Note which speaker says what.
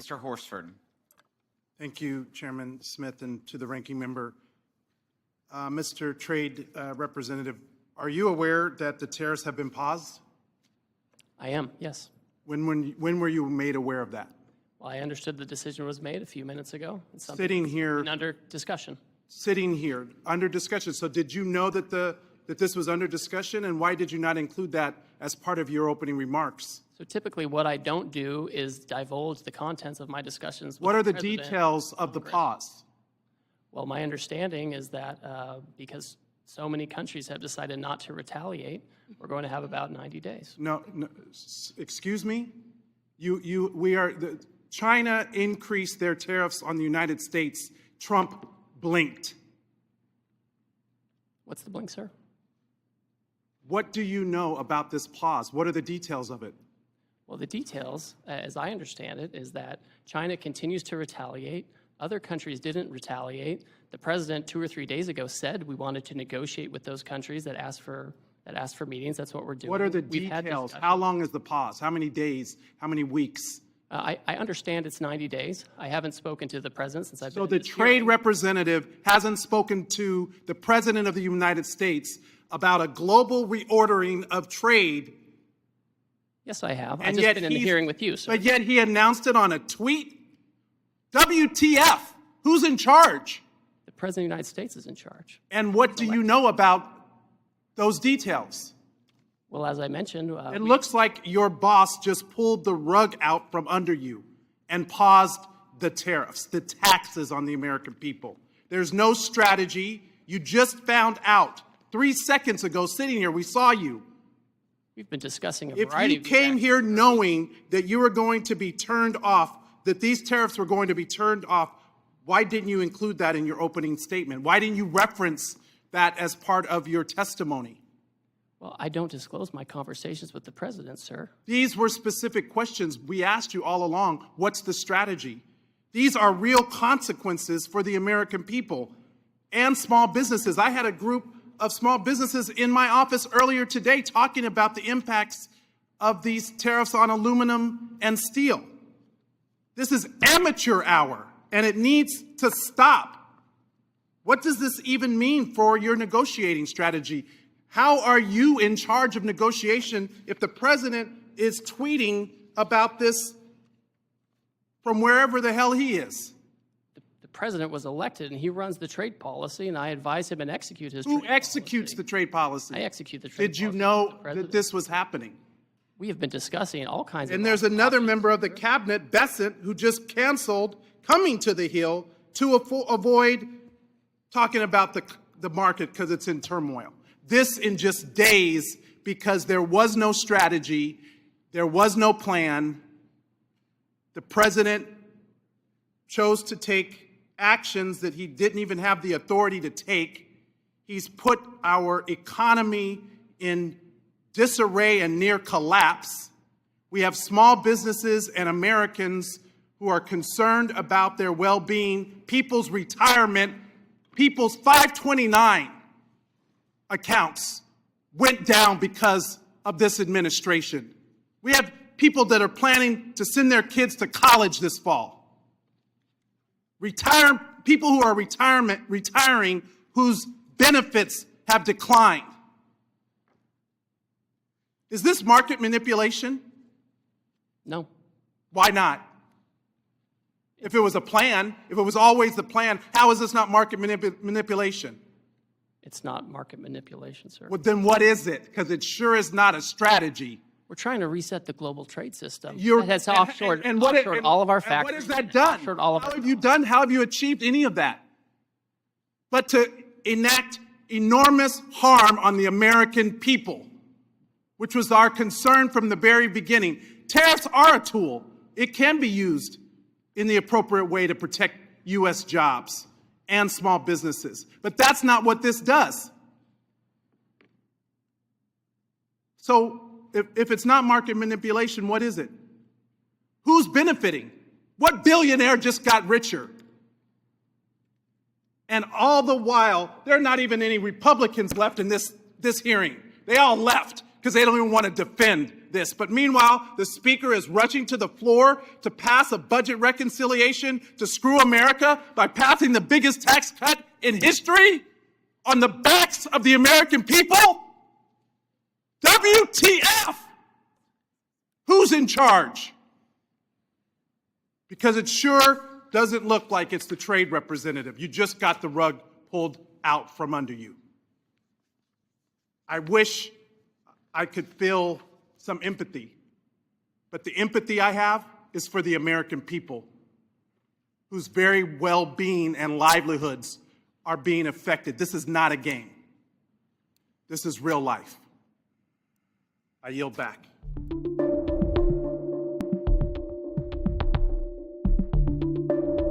Speaker 1: Mr. Horsford.
Speaker 2: Thank you, Chairman Smith, and to the ranking member. Mr. Trade Representative, are you aware that the tariffs have been paused?
Speaker 3: I am, yes.
Speaker 2: When were you made aware of that?
Speaker 3: Well, I understood the decision was made a few minutes ago. It's something
Speaker 2: Sitting here,
Speaker 3: under discussion.
Speaker 2: sitting here, under discussion. So did you know that that this was under discussion, and why did you not include that as part of your opening remarks?
Speaker 3: So typically what I don't do is divulge the contents of my discussions with
Speaker 2: What are the
Speaker 3: President
Speaker 2: details of the pause?
Speaker 3: Well, my understanding is that because so many countries have decided not to retaliate, we're going to have about 90 days.
Speaker 2: No, excuse me? China increased their tariffs on the United States. Trump blinked.
Speaker 3: What's the blink, sir?
Speaker 2: What do you know about this pause? What are the details of it?
Speaker 3: Well, the details, as I understand it, is that China continues to retaliate. Other countries didn't retaliate. The president 2 or 3 days ago said we wanted to negotiate with those countries that asked for meetings. That's what we're doing.
Speaker 2: What are the details? How long is the pause? How many days? How many weeks?
Speaker 3: I understand it's 90 days. I haven't spoken to the president since I've been
Speaker 2: So
Speaker 3: in
Speaker 2: the
Speaker 3: this
Speaker 2: trade
Speaker 3: hearing.
Speaker 2: representative hasn't spoken to the president of the United States about a global reordering of trade.
Speaker 3: Yes, I have. I've
Speaker 2: And
Speaker 3: just
Speaker 2: yet
Speaker 3: been in the hearing with you, sir.
Speaker 2: But yet he announced it on a tweet? WTF? Who's in charge?
Speaker 3: The president of the United States is in charge.
Speaker 2: And what do you know about those details?
Speaker 3: Well, as I mentioned,
Speaker 2: It looks like your boss just pulled the rug out from under you and paused the tariffs, the taxes on the American people. There's no strategy. You just found out 3 seconds ago, sitting here, we saw you.
Speaker 3: we've been discussing a
Speaker 2: If
Speaker 3: variety
Speaker 2: you
Speaker 3: of
Speaker 2: came here knowing that you were going to be turned off, that these tariffs were going to be turned off, why didn't you include that in your opening statement? Why didn't you reference that as part of your testimony?
Speaker 3: Well, I don't disclose my conversations with the president, sir.
Speaker 2: These were specific questions we asked you all along. What's the strategy? These are real consequences for the American people and small businesses. I had a group of small businesses in my office earlier today talking about the impacts of these tariffs on aluminum and steel. This is amateur hour, and it needs to stop. What does this even mean for your negotiating strategy? How are you in charge of negotiation if the president is tweeting about this from wherever the hell he is?
Speaker 3: The president was elected, and he runs the trade policy, and I advise him and execute his
Speaker 2: Who
Speaker 3: trade
Speaker 2: executes
Speaker 3: policy.
Speaker 2: the trade policy?
Speaker 3: I execute the trade
Speaker 2: Did you
Speaker 3: policy.
Speaker 2: know
Speaker 3: The
Speaker 2: that
Speaker 3: president.
Speaker 2: this was happening?
Speaker 3: We have been discussing all kinds of
Speaker 2: And there's another member of the cabinet, Bessent, who just canceled coming to the Hill to avoid talking about the market because it's in turmoil. This in just days because there was no strategy, there was no plan. The president chose to take actions that he didn't even have the authority to take. He's put our economy in disarray and near collapse. We have small businesses and Americans who are concerned about their well-being, people's retirement, people's 529 accounts went down because of this administration. We have people that are planning to send their kids to college this fall. People who are retiring whose benefits have declined. Is this market manipulation?
Speaker 3: No.
Speaker 2: Why not? If it was a plan, if it was always the plan, how is this not market manipulation?
Speaker 3: It's not market manipulation, sir.
Speaker 2: Well, then what is it? Because it sure is not a strategy.
Speaker 3: We're trying to reset the global trade system.
Speaker 2: You're-
Speaker 3: It has offshored,
Speaker 2: and what-
Speaker 3: offshored all of our
Speaker 2: and
Speaker 3: factories.
Speaker 2: what has that done?
Speaker 3: Offshored all of
Speaker 2: How
Speaker 3: our-
Speaker 2: have you done? How have you achieved any of that? But to enact enormous harm on the American people, which was our concern from the very beginning. Tariffs are a tool. It can be used in the appropriate way to protect U.S. jobs and small businesses. But that's not what this does. So if it's not market manipulation, what is it? Who's benefiting? What billionaire just got richer? And all the while, there are not even any Republicans left in this hearing. They all left because they don't even want to defend this. But meanwhile, the Speaker is rushing to the floor to pass a budget reconciliation to screw America by passing the biggest tax cut in history on the backs of the American people. WTF? Who's in charge? Because it sure doesn't look like it's the trade representative. You just got the rug pulled out from under you. I wish I could feel some empathy, but the empathy I have is for the American people whose very well-being and livelihoods are being affected. This is not a game. This is real life. I yield back.